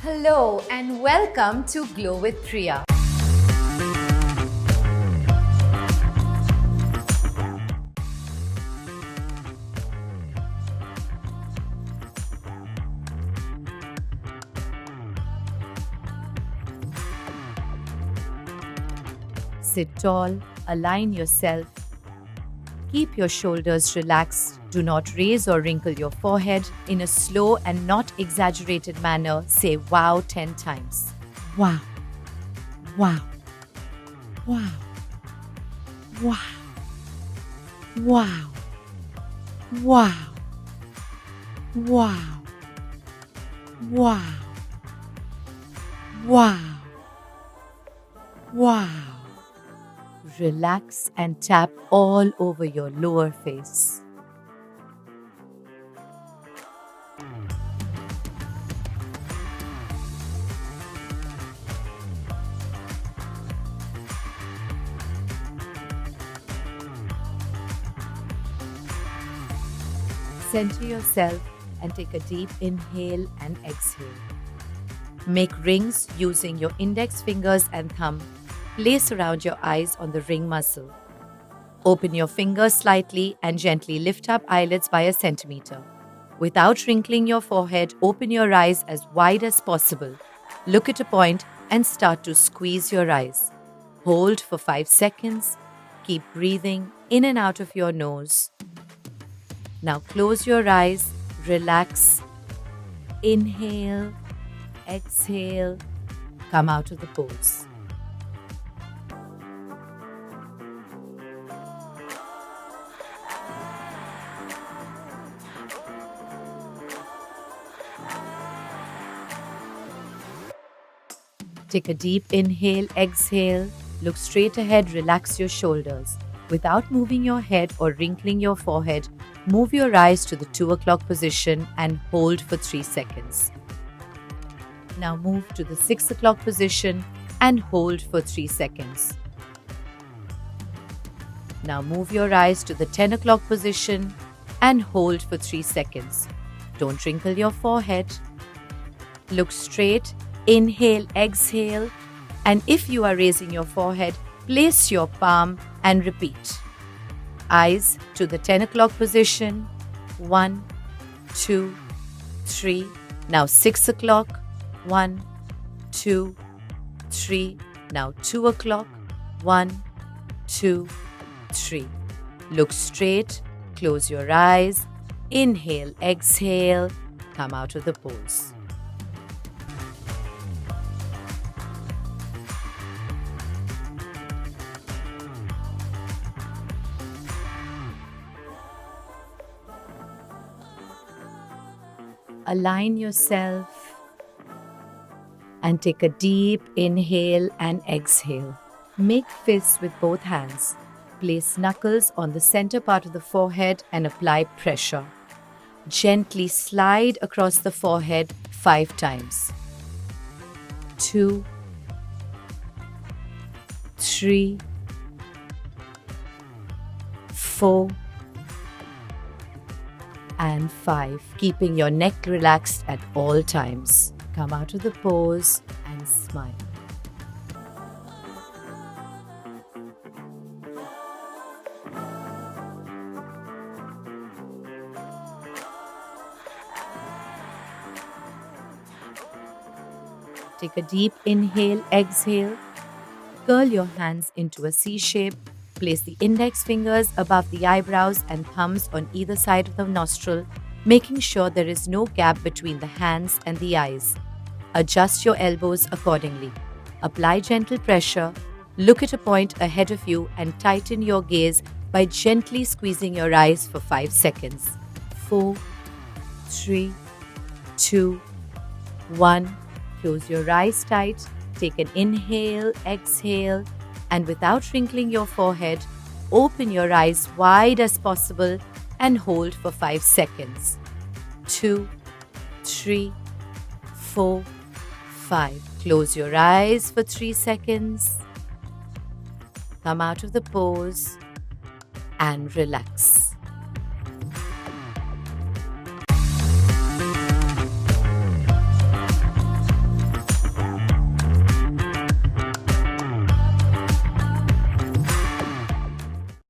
Hello and welcome to Glow with Priya. Sit tall, align yourself. Keep your shoulders relaxed. Do not raise or wrinkle your forehead. In a slow and not exaggerated manner, say wow 10 times. Wow. Wow. Wow. Wow. Wow. Wow. Wow. Wow. Wow. Wow. Relax and tap all over your lower face. Center yourself and take a deep inhale and exhale. Make rings using your index fingers and thumb. Place around your eyes on the ring muscle. Open your fingers slightly and gently lift up eyelids by a centimeter. Without wrinkling your forehead, open your eyes as wide as possible. Look at a point and start to squeeze your eyes. Hold for 5 seconds. Keep breathing in and out of your nose. Now close your eyes, relax. Inhale, exhale, come out of the pose. Take a deep inhale, exhale. Look straight ahead, relax your shoulders. Without moving your head or wrinkling your forehead, move your eyes to the 2 o'clock position and hold for 3 seconds. Now move to the 6 o'clock position and hold for 3 seconds. Now move your eyes to the 10 o'clock position and hold for 3 seconds. Don't wrinkle your forehead. Look straight. Inhale, exhale, and if you are raising your forehead, place your palm and repeat. Eyes to the 10 o'clock position. 1, 2, 3. Now 6 o'clock. 1, 2, 3. Now 2 o'clock. 1, 2, 3. Look straight. Close your eyes. Inhale, exhale. Come out of the pose. Align yourself and take a deep inhale and exhale. Make fists with both hands. Place knuckles on the center part of the forehead and apply pressure. Gently slide across the forehead 5 times. 2, 3, 4, and 5, keeping your neck relaxed at all times. Come out of the pose and smile. Take a deep inhale, exhale. Curl your hands into a C shape. Place the index fingers above the eyebrows and thumbs on either side of the nostril, making sure there is no gap between the hands and the eyes. Adjust your elbows accordingly. Apply gentle pressure. Look at a point ahead of you and tighten your gaze by gently squeezing your eyes for 5 seconds. 4, 3, 2, 1. Close your eyes tight. Take an inhale, exhale. And without wrinkling your forehead, open your eyes wide as possible and hold for 5 seconds. 2, 3, 4, 5. Close your eyes for 3 seconds. Come out of the pose and relax.